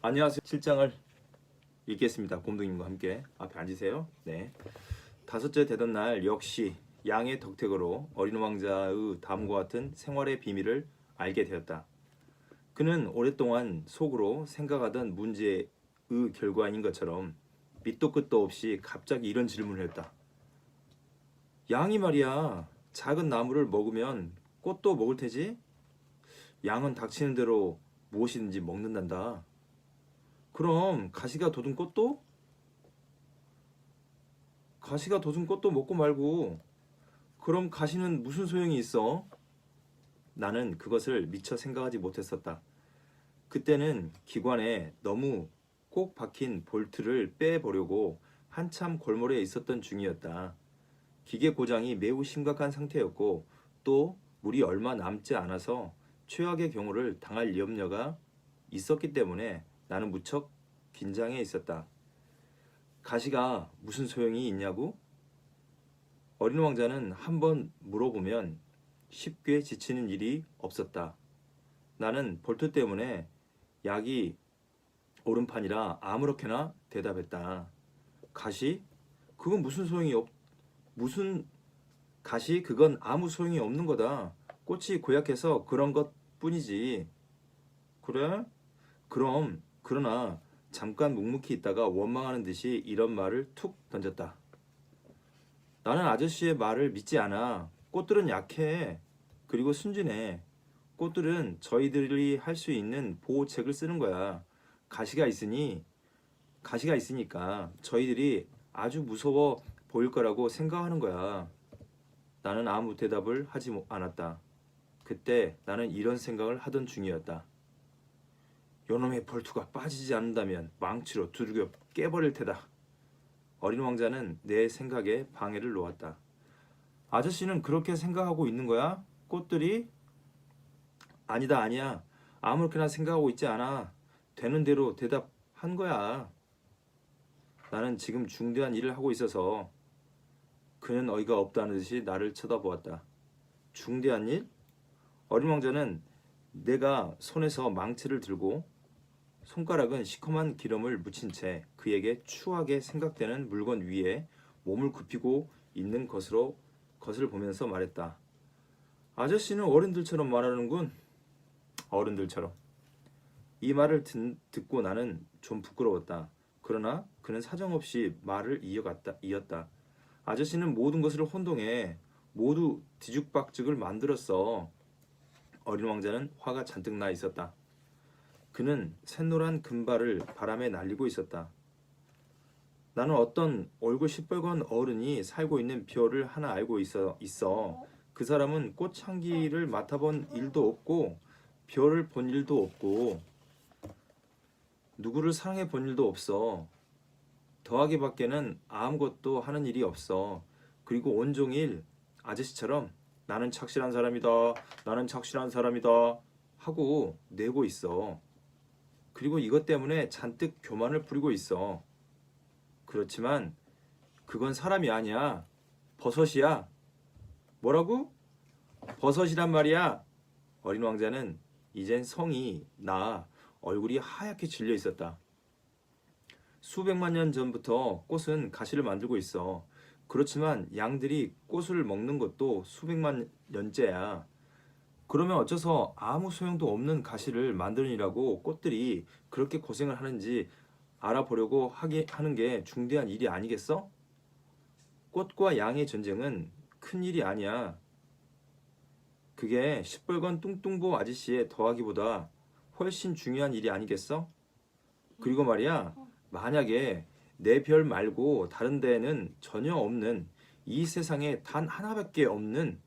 안녕하세요. 7장을 읽겠습니다. 곰둥이님과 함께 앞에 앉으세요. 네. 다섯째 되던 날 역시 양의 덕택으로 어린 왕자의 다음과 같은 생활의 비밀을 알게 되었다. 그는 오랫동안 속으로 생각하던 문제의 결과인 것처럼 밑도 끝도 없이 갑자기 이런 질문을 했다. 양이 말이야, 작은 나무를 먹으면 꽃도 먹을 테지? 양은 닥치는 대로 무엇이든지 먹는단다. 그럼 가시가 돋은 꽃도? 가시가 돋은 꽃도 먹고 말고 그럼 가시는 무슨 소용이 있어? 나는 그것을 미처 생각하지 못했었다. 그때는 기관에 너무 꼭 박힌 볼트를 빼보려고 한참 골몰에 있었던 중이었다. 기계 고장이 매우 심각한 상태였고 또 물이 얼마 남지 않아서 최악의 경우를 당할 염려가 있었기 때문에 나는 무척 긴장해 있었다. 가시가 무슨 소용이 있냐고? 어린 왕자는 한번 물어보면 쉽게 지치는 일이 없었다. 나는 볼트 때문에 약이 오른판이라 아무렇게나 대답했다. 가시? 그건 무슨 가시? 그건 아무 소용이 없는 거다. 꽃이 고약해서 그런 것 뿐이지. 그래? 그러나 잠깐 묵묵히 있다가 원망하는 듯이 이런 말을 툭 던졌다. 나는 아저씨의 말을 믿지 않아. 꽃들은 약해. 그리고 순진해. 꽃들은 저희들이 할 수 있는 보호책을 쓰는 거야. 가시가 있으니, 가시가 있으니까 저희들이 아주 무서워 보일 거라고 생각하는 거야. 나는 아무 대답을 하지 않았다. 그때 나는 이런 생각을 하던 중이었다. 요놈의 볼트가 빠지지 않는다면 망치로 두들겨 깨버릴 테다. 어린 왕자는 내 생각에 방해를 놓았다. 아저씨는 그렇게 생각하고 있는 거야? 꽃들이? 아니다, 아니야. 아무렇게나 생각하고 있지 않아. 되는 대로 대답한 거야. 나는 지금 중대한 일을 하고 있어서. 그는 어이가 없다는 듯이 나를 쳐다보았다. 중대한 일? 어린 왕자는 내가 손에서 망치를 들고 손가락은 시커먼 기름을 묻힌 채 그에게 추하게 생각되는 물건 위에 몸을 굽히고 있는 것을 보면서 말했다. 아저씨는 어른들처럼 말하는군. 어른들처럼. 이 말을 듣고 나는 좀 부끄러웠다. 그러나 그는 사정없이 말을 이었다. 아저씨는 모든 것을 혼동해 모두 뒤죽박죽을 만들었어. 어린 왕자는 화가 잔뜩 나 있었다. 그는 샛노란 금발을 바람에 날리고 있었다. 나는 어떤 얼굴 시뻘건 어른이 살고 있는 별을 하나 알고 있어. 그 사람은 꽃향기를 맡아본 일도 없고 별을 본 일도 없고 누구를 사랑해 본 일도 없어. 더하기 밖에는 아무것도 하는 일이 없어. 그리고 온종일 아저씨처럼 나는 착실한 사람이다. 나는 착실한 사람이다. 하고 내고 있어. 그리고 이것 때문에 잔뜩 교만을 부리고 있어. 그렇지만 그건 사람이 아니야. 버섯이야. 뭐라고? 버섯이란 말이야. 어린 왕자는 이젠 성이 나 얼굴이 하얗게 질려 있었다. 수백만 년 전부터 꽃은 가시를 만들고 있어. 그렇지만 양들이 꽃을 먹는 것도 수백만 년째야. 그러면 어째서 아무 소용도 없는 가시를 만드느라고 꽃들이 그렇게 고생을 하는지 알아보려고 하는 게 중대한 일이 아니겠어? 꽃과 양의 전쟁은 큰 일이 아니야. 그게 시뻘건 뚱뚱보 아저씨의 더하기보다 훨씬 중요한 일이 아니겠어? 그리고 말이야, 만약에 내 별 말고 다른 데에는 전혀 없는 이 세상에 단 하나밖에 없는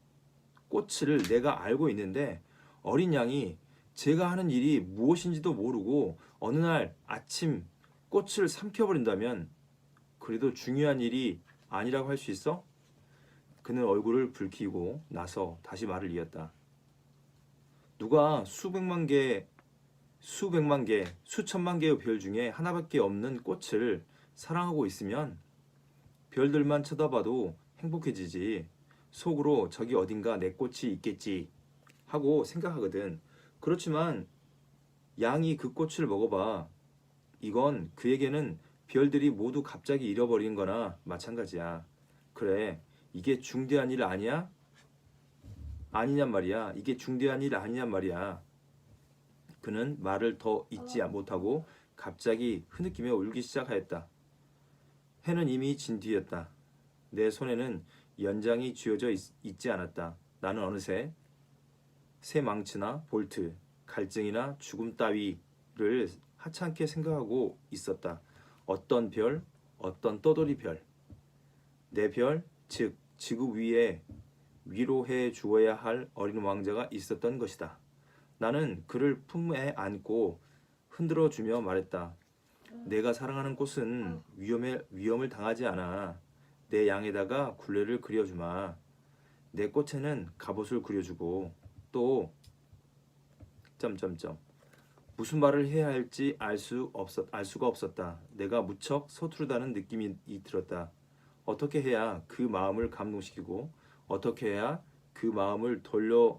꽃을 내가 알고 있는데 어린 양이 제가 하는 일이 무엇인지도 모르고 어느 날 아침 꽃을 삼켜버린다면 그래도 중요한 일이 아니라고 할 수 있어? 그는 얼굴을 붉히고 나서 다시 말을 이었다. 누가 수천만 개, 수천만 개의 별 중에 하나밖에 없는 꽃을 사랑하고 있으면 별들만 쳐다봐도 행복해지지. 속으로 저기 어딘가 내 꽃이 있겠지 하고 생각하거든. 그렇지만 양이 그 꽃을 먹어봐. 이건 그에게는 별들이 모두 갑자기 잃어버린 거나 마찬가지야. 그래, 이게 중대한 일 아니야? 아니냔 말이야. 이게 중대한 일 아니냔 말이야. 그는 말을 더 잇지 못하고 갑자기 흐느끼며 울기 시작하였다. 해는 이미 진 뒤였다. 내 손에는 연장이 쥐어져 있지 않았다. 나는 어느새 새 망치나 볼트, 갈증이나 죽음 따위를 하찮게 생각하고 있었다. 어떤 별, 어떤 떠돌이 별, 내 별, 즉 지구 위에 위로해 주어야 할 어린 왕자가 있었던 것이다. 나는 그를 품에 안고 흔들어 주며 말했다. 내가 사랑하는 꽃은 위험을 당하지 않아. 내 양에다가 굴레를 그려주마. 내 꽃에는 갑옷을 그려주고 또 점점점 무슨 말을 해야 할지 알 수가 없었다. 내가 무척 서투르다는 느낌이 들었다. 어떻게 해야 그 마음을 감동시키고 어떻게 해야 그 마음을 돌려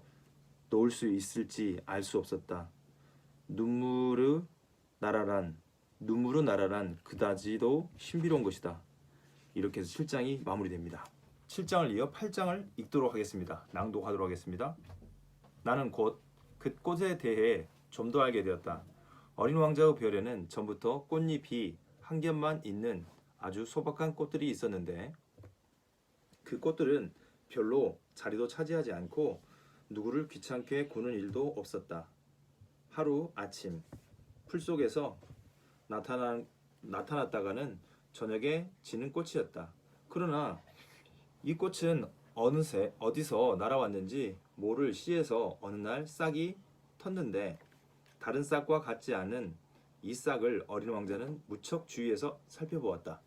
놓을 수 있을지 알 수 없었다. 눈물을 날아란 그다지도 신비로운 것이다. 이렇게 해서 7장이 마무리됩니다. 7장을 이어 8장을 읽도록 하겠습니다. 낭독하도록 하겠습니다. 나는 곧 그 꽃에 대해 좀 더 알게 되었다. 어린 왕자의 별에는 전부터 꽃잎이 한 겹만 있는 아주 소박한 꽃들이 있었는데 그 꽃들은 별로 자리도 차지하지 않고 누구를 귀찮게 구는 일도 없었다. 하루 아침 풀 속에서 나타났다가는 저녁에 지는 꽃이었다. 그러나 이 꽃은 어느새 어디서 날아왔는지 모를 시에서 어느 날 싹이 텄는데 다른 싹과 같지 않은 이 싹을 어린 왕자는 무척 주위에서 살펴보았다.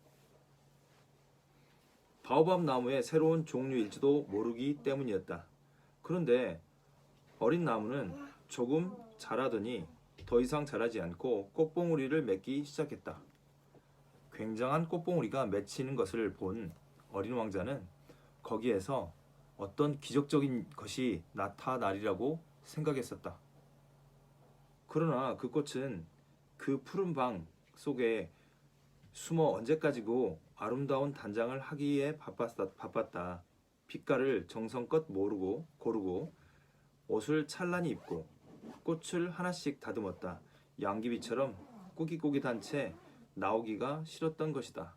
바오밥 나무의 새로운 종류일지도 모르기 때문이었다. 그런데 어린 나무는 조금 자라더니 더 이상 자라지 않고 꽃봉오리를 맺기 시작했다. 굉장한 꽃봉오리가 맺히는 것을 본 어린 왕자는 거기에서 어떤 기적적인 것이 나타나리라고 생각했었다. 그러나 그 꽃은 그 푸른 방 속에 숨어 언제까지고 아름다운 단장을 하기에 바빴다. 빛깔을 정성껏 고르고 옷을 찬란히 입고 꽃을 하나씩 다듬었다. 양귀비처럼 꾸깃꾸깃한 채 나오기가 싫었던 것이다.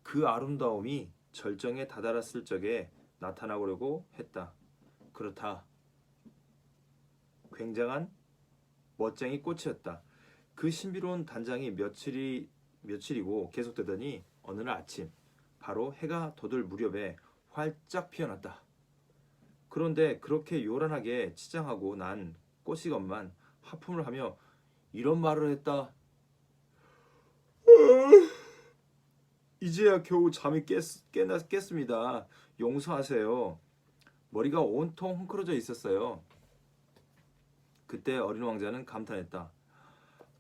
그 아름다움이 절정에 다다랐을 적에 나타나려고 했다. 그렇다. 굉장한 멋쟁이 꽃이었다. 그 신비로운 단장이 며칠이고 계속되더니 어느 날 아침 바로 해가 돋을 무렵에 활짝 피어났다. 그런데 그렇게 요란하게 치장하고 난 꽃이건만 하품을 하며 이런 말을 했다. 이제야 겨우 잠이 깼습니다. 용서하세요. 머리가 온통 헝클어져 있었어요. 그때 어린 왕자는 감탄했다.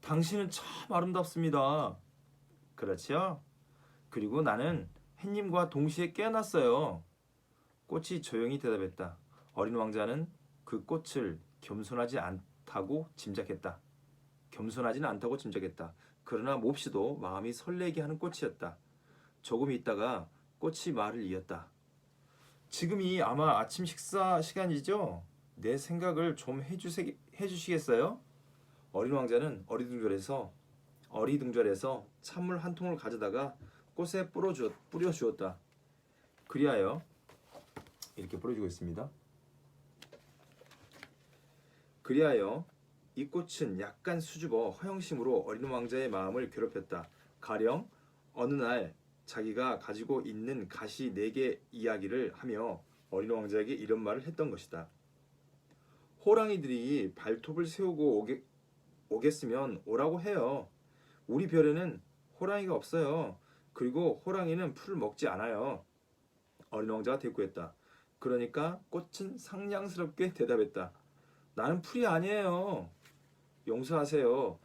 당신은 참 아름답습니다. 그렇지요? 그리고 나는 햇님과 동시에 깨어났어요. 꽃이 조용히 대답했다. 어린 왕자는 그 꽃을 겸손하지는 않다고 짐작했다. 그러나 몹시도 마음이 설레게 하는 꽃이었다. 조금 있다가 꽃이 말을 이었다. 지금이 아마 아침 식사 시간이죠? 내 생각을 좀 해주시겠어요? 어린 왕자는 어리둥절해서 찬물 한 통을 가져다가 꽃에 뿌려주었다. 그리하여 이렇게 뿌려주고 있습니다. 그리하여 이 꽃은 약간 수줍어 허영심으로 어린 왕자의 마음을 괴롭혔다. 가령 어느 날 자기가 가지고 있는 가시 4개 이야기를 하며 어린 왕자에게 이런 말을 했던 것이다. 호랑이들이 발톱을 세우고 오겠으면 오라고 해요. 우리 별에는 호랑이가 없어요. 그리고 호랑이는 풀을 먹지 않아요. 어린 왕자가 대꾸했다. 그러니까 꽃은 상냥스럽게 대답했다. 나는 풀이 아니에요. 용서하세요.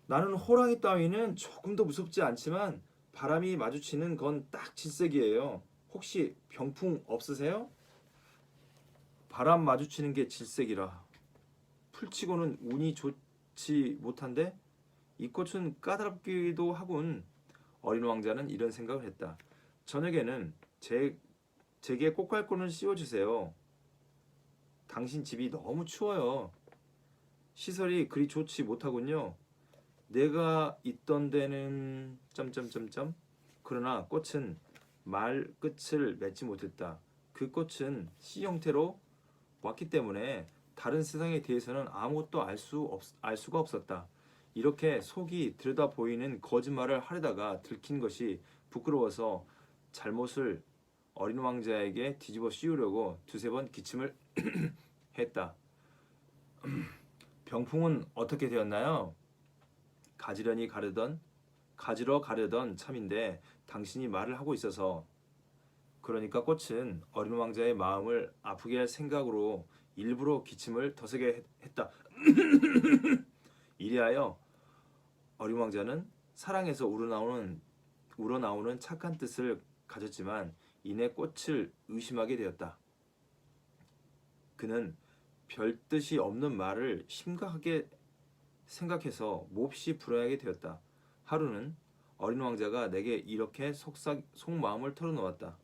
나는 호랑이 따위는 조금도 무섭지 않지만 바람이 마주치는 건 딱 질색이에요. 혹시 병풍 없으세요? 바람 마주치는 게 질색이라. 풀치고는 운이 좋지 못한데 이 꽃은 까다롭기도 하군. 어린 왕자는 이런 생각을 했다. 저녁에는 제게 꽃갈콘을 씌워주세요. 당신 집이 너무 추워요. 시설이 그리 좋지 못하군요. 내가 있던 데는 점점점점. 그러나 꽃은 말 끝을 맺지 못했다. 그 꽃은 씨 형태로 왔기 때문에 다른 세상에 대해서는 아무것도 알 수가 없었다. 이렇게 속이 들여다 보이는 거짓말을 하려다가 들킨 것이 부끄러워서 잘못을 어린 왕자에게 뒤집어 씌우려고 두세 번 기침을 했다. 병풍은 어떻게 되었나요? 가지러 가려던 참인데 당신이 말을 하고 있어서. 그러니까 꽃은 어린 왕자의 마음을 아프게 할 생각으로 일부러 기침을 더 세게 했다. 이리하여 어린 왕자는 사랑에서 우러나오는 착한 뜻을 가졌지만 이내 꽃을 의심하게 되었다. 그는 별 뜻이 없는 말을 심각하게 생각해서 몹시 불안하게 되었다. 하루는 어린 왕자가 내게 이렇게 속마음을 털어놓았다.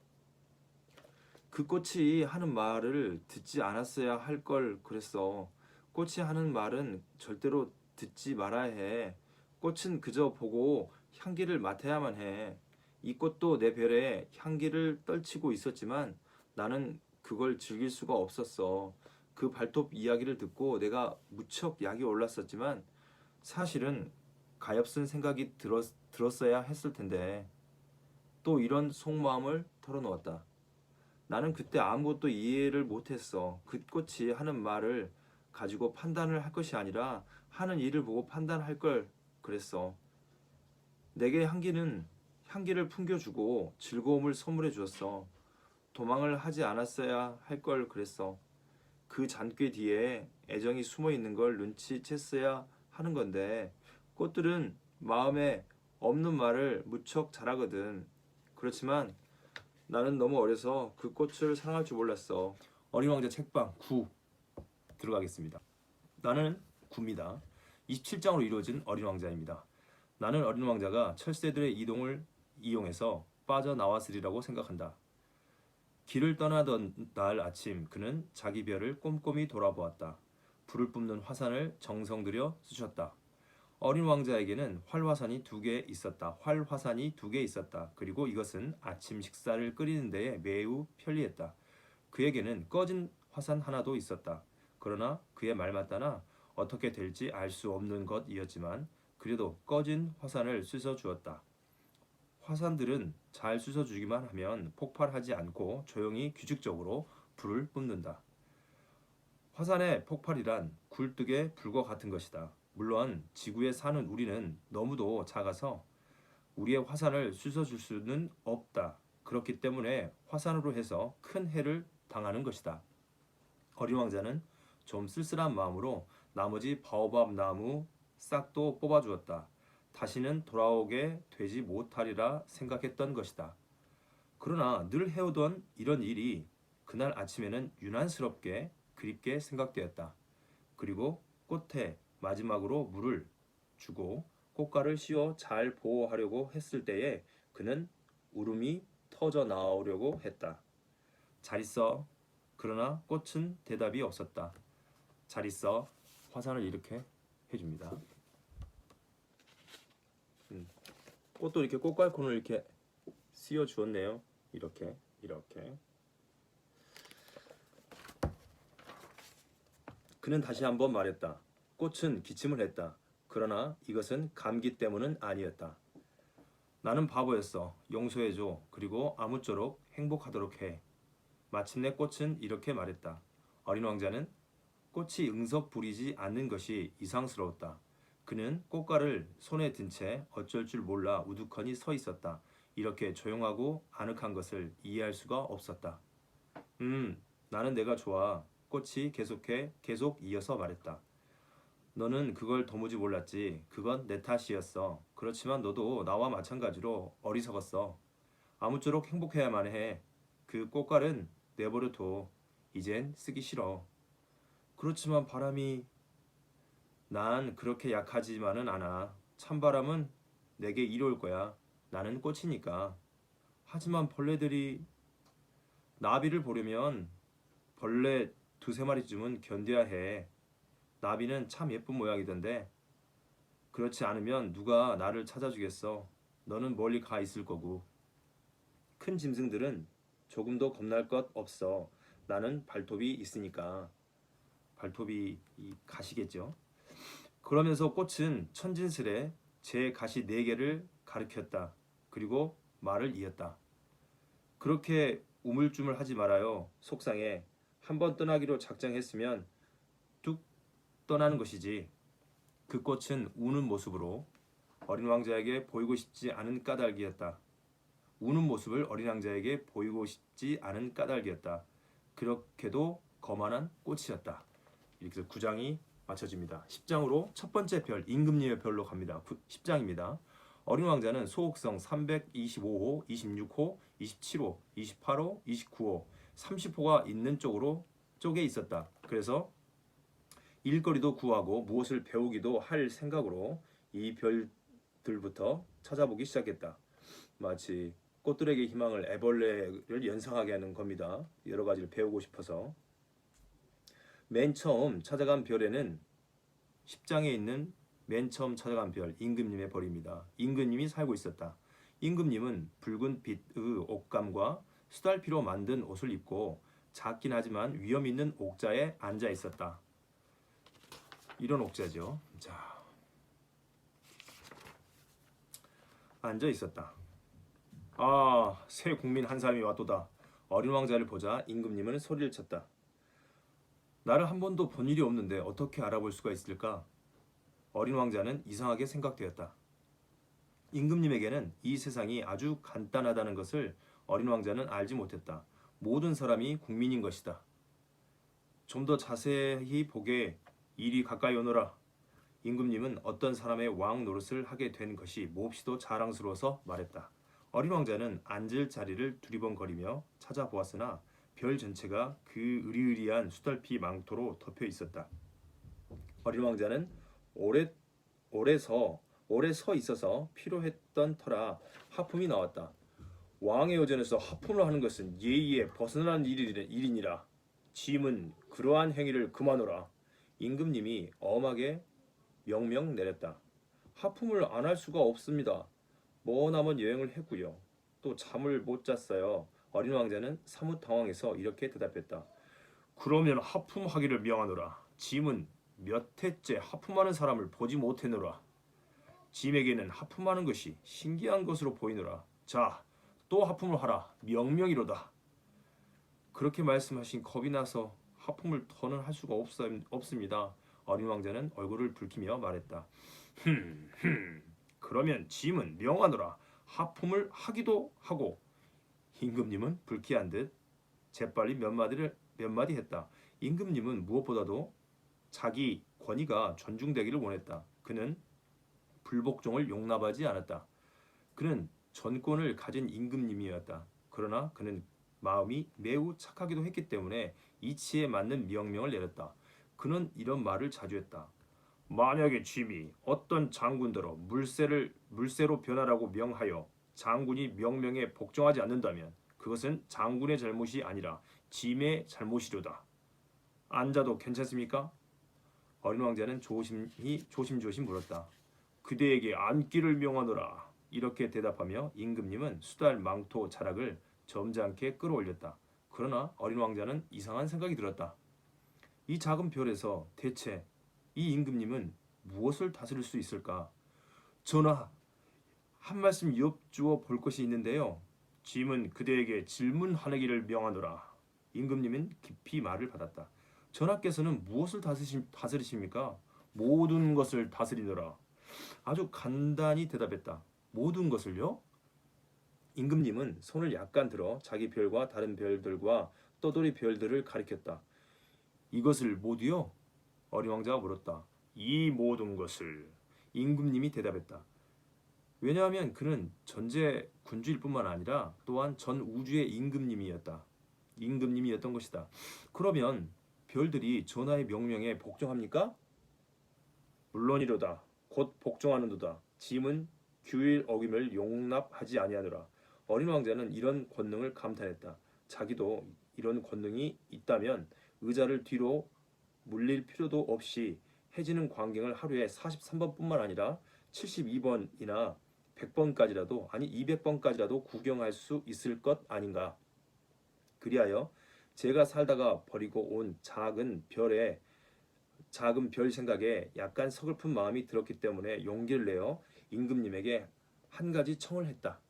그 꽃이 하는 말을 듣지 않았어야 할 걸 그랬어. 꽃이 하는 말은 절대로 듣지 말아야 해. 꽃은 그저 보고 향기를 맡아야만 해. 이 꽃도 내 별에 향기를 떨치고 있었지만 나는 그걸 즐길 수가 없었어. 그 발톱 이야기를 듣고 내가 무척 약이 올랐었지만 사실은 가엾은 생각이 들었어야 했을 텐데. 또 이런 속마음을 털어놓았다. 나는 그때 아무것도 이해를 못했어. 그 꽃이 하는 말을 가지고 판단을 할 것이 아니라 하는 일을 보고 판단할 걸 그랬어. 내게 향기를 풍겨주고 즐거움을 선물해 주었어. 도망을 하지 않았어야 할 걸 그랬어. 그 잔꾀 뒤에 애정이 숨어 있는 걸 눈치챘어야 하는 건데 꽃들은 마음에 없는 말을 무척 잘하거든. 그렇지만 나는 너무 어려서 그 꽃을 사랑할 줄 몰랐어. 어린 왕자 책방 9 들어가겠습니다. 나는 9입니다. 27장으로 이루어진 어린 왕자입니다. 나는 어린 왕자가 철새들의 이동을 이용해서 빠져나왔으리라고 생각한다. 길을 떠나던 날 아침 그는 자기 별을 꼼꼼히 돌아보았다. 불을 뿜는 화산을 정성 들여 쑤셨다. 어린 왕자에게는 활화산이 두 개 있었다. 그리고 이것은 아침 식사를 끓이는 데에 매우 편리했다. 그에게는 꺼진 화산 하나도 있었다. 그러나 그의 말만 따나 어떻게 될지 알 수 없는 것이었지만 그래도 꺼진 화산을 쑤셔 주었다. 화산들은 잘 쑤셔주기만 하면 폭발하지 않고 조용히 규칙적으로 불을 뿜는다. 화산의 폭발이란 굴뚝의 불과 같은 것이다. 물론 지구에 사는 우리는 너무도 작아서 우리의 화산을 쑤셔줄 수는 없다. 그렇기 때문에 화산으로 해서 큰 해를 당하는 것이다. 어린 왕자는 좀 쓸쓸한 마음으로 나머지 바오밥 나무 싹도 뽑아주었다. 다시는 돌아오게 되지 못하리라 생각했던 것이다. 그러나 늘 해오던 이런 일이 그날 아침에는 유난스럽게 그립게 생각되었다. 그리고 꽃에 마지막으로 물을 주고 꽃가를 씌워 잘 보호하려고 했을 때에 그는 울음이 터져 나오려고 했다. 잘 있어. 그러나 꽃은 대답이 없었다. 잘 있어. 화산을 이렇게 해줍니다. 꽃도 이렇게 꽃갈콘을 이렇게 씌워 주었네요. 이렇게. 그는 다시 한번 말했다. 꽃은 기침을 했다. 그러나 이것은 감기 때문은 아니었다. 나는 바보였어. 용서해줘. 그리고 아무쪼록 행복하도록 해. 마침내 꽃은 이렇게 말했다. 어린 왕자는 꽃이 응석 부리지 않는 것이 이상스러웠다. 그는 꽃가를 손에 든 채 어쩔 줄 몰라 우두커니 서 있었다. 이렇게 조용하고 아늑한 것을 이해할 수가 없었다. 나는 내가 좋아. 꽃이 계속 이어서 말했다. 너는 그걸 도무지 몰랐지. 그건 내 탓이었어. 그렇지만 너도 나와 마찬가지로 어리석었어. 아무쪼록 행복해야만 해. 그 꽃갈은 내버려둬. 이젠 쓰기 싫어. 그렇지만 바람이... 난 그렇게 약하지만은 않아. 찬바람은 내게 이로울 거야. 나는 꽃이니까. 하지만 벌레들이 나비를 보려면 벌레 두세 마리쯤은 견뎌야 해. 나비는 참 예쁜 모양이던데. 그렇지 않으면 누가 나를 찾아주겠어. 너는 멀리 가 있을 거고. 큰 짐승들은 조금도 겁날 것 없어. 나는 발톱이 있으니까. 발톱이 이 가시겠죠. 그러면서 꽃은 천진스레 제 가시 4개를 가리켰다. 그리고 말을 이었다. 그렇게 우물쭈물하지 말아요. 속상해. 한번 떠나기로 작정했으면 뚝 떠나는 것이지. 그 꽃은 우는 모습으로 어린 왕자에게 보이고 싶지 않은 까닭이었다. 우는 모습을 어린 왕자에게 보이고 싶지 않은 까닭이었다. 그렇게도 거만한 꽃이었다. 이렇게 해서 9장이 마쳐집니다. 10장으로 첫 번째 별, 임금님의 별로 갑니다. 10장입니다. 어린 왕자는 소옥성 325호, 26호, 27호, 28호, 29호, 30호가 있는 쪽에 있었다. 그래서 일거리도 구하고 무엇을 배우기도 할 생각으로 이 별들부터 찾아보기 시작했다. 마치 꽃들에게 희망을 애벌레를 연상하게 하는 겁니다. 여러 가지를 배우고 싶어서. 맨 처음 찾아간 별에는 10장에 있는 맨 처음 찾아간 별, 임금님의 별입니다. 임금님이 살고 있었다. 임금님은 붉은 빛의 옷감과 수달피로 만든 옷을 입고 작긴 하지만 위험 있는 옥자에 앉아 있었다. 이런 옥자죠. 자, 앉아 있었다. 아, 새 국민 한 사람이 왔도다. 어린 왕자를 보자 임금님은 소리를 쳤다. 나를 한 번도 본 일이 없는데 어떻게 알아볼 수가 있을까? 어린 왕자는 이상하게 생각되었다. 임금님에게는 이 세상이 아주 간단하다는 것을 어린 왕자는 알지 못했다. 모든 사람이 국민인 것이다. 좀 더 자세히 보게 이리 가까이 오너라. 임금님은 어떤 사람의 왕 노릇을 하게 된 것이 몹시도 자랑스러워서 말했다. 어린 왕자는 앉을 자리를 두리번거리며 찾아보았으나 별 전체가 그 으리으리한 수달피 망토로 덮여 있었다. 어린 왕자는 오래 서 있어서 피로했던 터라 하품이 나왔다. 왕의 여전에서 하품을 하는 것은 예의에 벗어난 일이니라. 짐은 그러한 행위를 그만하라. 임금님이 엄하게 명령 내렸다. 하품을 안 할 수가 없습니다. 머나먼 여행을 했고요. 또 잠을 못 잤어요. 어린 왕자는 사뭇 당황해서 이렇게 대답했다. 그러면 하품하기를 명하노라. 짐은 몇 해째 하품하는 사람을 보지 못했노라. 짐에게는 하품하는 것이 신기한 것으로 보이노라. 자, 또 하품을 하라. 명령이로다. 그렇게 말씀하신 겁이 나서 하품을 더는 할 수가 없습니다. 어린 왕자는 얼굴을 붉히며 말했다. 그러면 짐은 명하노라. 하품을 하기도 하고. 임금님은 불쾌한 듯 재빨리 몇 마디 했다. 임금님은 무엇보다도 자기 권위가 존중되기를 원했다. 그는 불복종을 용납하지 않았다. 그는 전권을 가진 임금님이었다. 그러나 그는 마음이 매우 착하기도 했기 때문에 이치에 맞는 명령을 내렸다. 그는 이런 말을 자주 했다. 만약에 짐이 어떤 장군더러 물새로 변하라고 명하여 장군이 명령에 복종하지 않는다면 그것은 장군의 잘못이 아니라 짐의 잘못이로다. 앉아도 괜찮습니까? 어린 왕자는 조심조심 물었다. 그대에게 앉기를 명하노라. 이렇게 대답하며 임금님은 수달 망토 자락을 점잖게 끌어올렸다. 그러나 어린 왕자는 이상한 생각이 들었다. 이 작은 별에서 대체 이 임금님은 무엇을 다스릴 수 있을까? 전하, 한 말씀 여쭈어 볼 것이 있는데요. 짐은 그대에게 질문하기를 명하노라. 임금님은 깊이 말을 받았다. 전하께서는 무엇을 다스리십니까? 모든 것을 다스리노라. 아주 간단히 대답했다. 모든 것을요? 임금님은 손을 약간 들어 자기 별과 다른 별들과 떠돌이 별들을 가리켰다. 이것을 모두요? 어린 왕자가 물었다. 이 모든 것을. 임금님이 대답했다. 왜냐하면 그는 전제 군주일 뿐만 아니라 또한 전 우주의 임금님이었던 것이다. 그러면 별들이 전하의 명령에 복종합니까? 물론이로다. 곧 복종하는도다. 짐은 규율 어김을 용납하지 아니하노라. 어린 왕자는 이런 권능을 감탄했다. 자기도 이런 권능이 있다면 의자를 뒤로 물릴 필요도 없이 해지는 광경을 하루에 43번뿐만 아니라 72번이나 100번까지라도 아니 200번까지라도 구경할 수 있을 것 아닌가. 그리하여 제가 살다가 버리고 온 작은 별 생각에 약간 서글픈 마음이 들었기 때문에 용기를 내어 임금님에게 한 가지 청을 했다.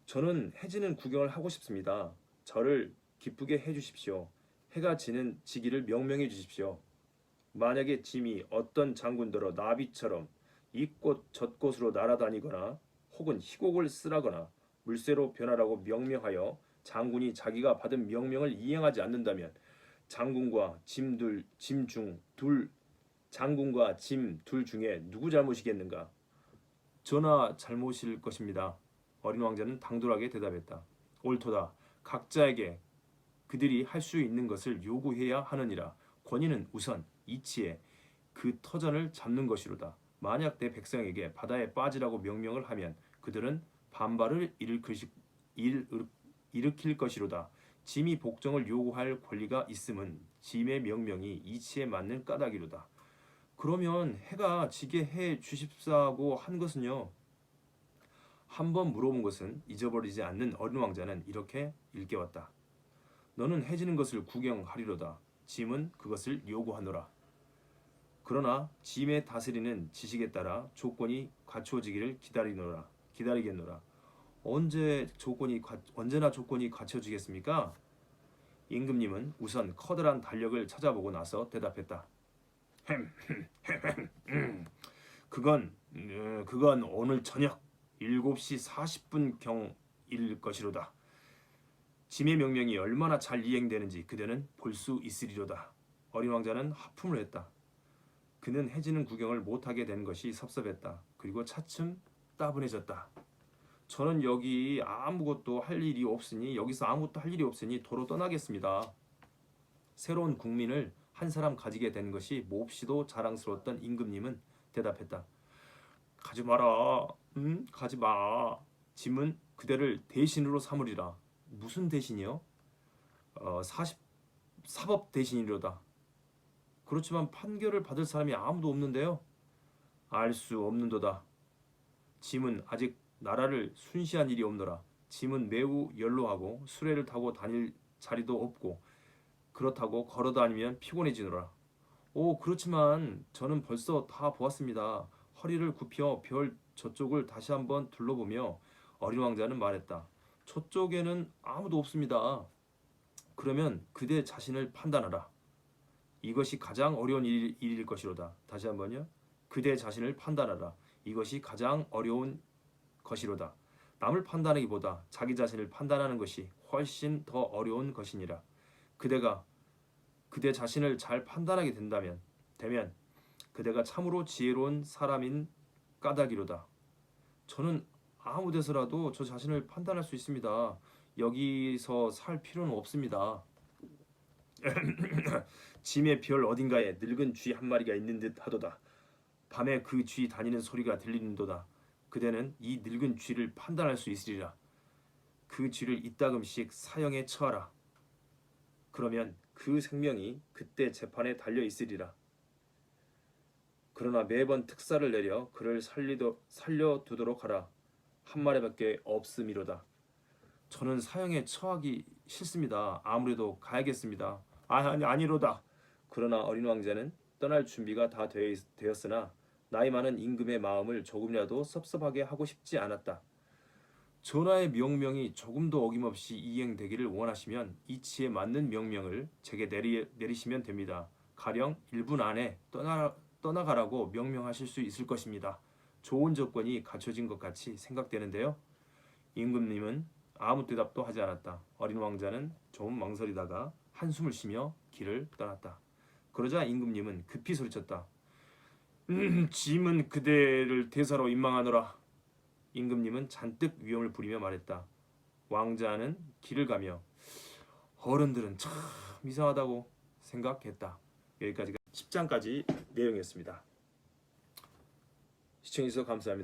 저는 해지는 구경을 하고 싶습니다. 저를 기쁘게 해주십시오. 해가 지기를 명명해 주십시오. 만약에 짐이 어떤 장군더러 나비처럼 이곳 저곳으로 날아다니거나 혹은 희곡을 쓰라거나 물새로 변하라고 명명하여 장군이 자기가 받은 명령을 이행하지 않는다면 장군과 짐 둘 중에 누구 잘못이겠는가? 전하 잘못일 것입니다. 어린 왕자는 당돌하게 대답했다. 옳도다. 각자에게 그들이 할 수 있는 것을 요구해야 하느니라. 권위는 우선 이치에 그 터전을 잡는 것이로다. 만약 내 백성에게 바다에 빠지라고 명령을 하면 그들은 반발을 일으킬 것이로다. 짐이 복종을 요구할 권리가 있음은 짐의 명령이 이치에 맞는 까닭이로다. 그러면 해가 지게 해 주십사고 한 것은요? 한 번 물어본 것은 잊어버리지 않는 어린 왕자는 이렇게 일깨웠다. 너는 해지는 것을 구경하리로다. 짐은 그것을 요구하노라. 그러나 짐의 다스리는 지식에 따라 조건이 갖추어지기를 기다리겠노라. 언제나 조건이 갖춰지겠습니까? 임금님은 우선 커다란 달력을 찾아보고 나서 대답했다. 그건 오늘 저녁 7시 40분 경일 것이로다. 짐의 명령이 얼마나 잘 이행되는지 그대는 볼 수 있으리로다. 어린 왕자는 하품을 했다. 그는 해지는 구경을 못하게 된 것이 섭섭했다. 그리고 차츰 따분해졌다. 저는 여기서 아무것도 할 일이 없으니 도로 떠나겠습니다. 새로운 국민을 한 사람 가지게 된 것이 몹시도 자랑스러웠던 임금님은 대답했다. 가지 마라. 가지 마. 짐은 그대를 대신으로 삼으리라. 무슨 대신이요? 사법 대신이로다. 그렇지만 판결을 받을 사람이 아무도 없는데요. 알 수 없는도다. 짐은 아직 나라를 순시한 일이 없노라. 짐은 매우 연로하고 수레를 타고 다닐 자리도 없고 그렇다고 걸어다니면 피곤해지노라. 그렇지만 저는 벌써 다 보았습니다. 허리를 굽혀 별 저쪽을 다시 한번 둘러보며 어린 왕자는 말했다. 저쪽에는 아무도 없습니다. 그러면 그대 자신을 판단하라. 이것이 가장 어려운 일일 것이로다. 다시 한번요. 그대 자신을 판단하라. 이것이 가장 어려운 것이로다. 남을 판단하기보다 자기 자신을 판단하는 것이 훨씬 더 어려운 것이니라. 그대가 그대 자신을 잘 판단하게 되면 그대가 참으로 지혜로운 사람인 까닭이로다. 저는 아무 데서라도 저 자신을 판단할 수 있습니다. 여기서 살 필요는 없습니다. 짐의 별 어딘가에 늙은 쥐 한 마리가 있는 듯 하도다. 밤에 그 쥐 다니는 소리가 들리는도다. 그대는 이 늙은 쥐를 판단할 수 있으리라. 그 쥐를 이따금씩 사형에 처하라. 그러면 그 생명이 그때 재판에 달려 있으리라. 그러나 매번 특사를 내려 그를 살려두도록 하라. 한 마리밖에 없음이로다. 저는 사형에 처하기 싫습니다. 아무래도 가야겠습니다. 아니로다. 그러나 어린 왕자는 떠날 준비가 다 되었으나 나이 많은 임금의 마음을 조금이라도 섭섭하게 하고 싶지 않았다. 전하의 명령이 조금도 어김없이 이행되기를 원하시면 이치에 맞는 명령을 제게 내리시면 됩니다. 가령 1분 안에 떠나가라고 명령하실 수 있을 것입니다. 좋은 조건이 갖춰진 것 같이 생각되는데요. 임금님은 아무 대답도 하지 않았다. 어린 왕자는 좀 망설이다가 한숨을 쉬며 길을 떠났다. 그러자 임금님은 급히 소리쳤다. 짐은 그대를 대사로 임망하노라. 임금님은 잔뜩 위험을 부리며 말했다. 왕자는 길을 가며 어른들은 참 이상하다고 생각했다. 여기까지가 10장까지 내용이었습니다. 시청해주셔서 감사합니다.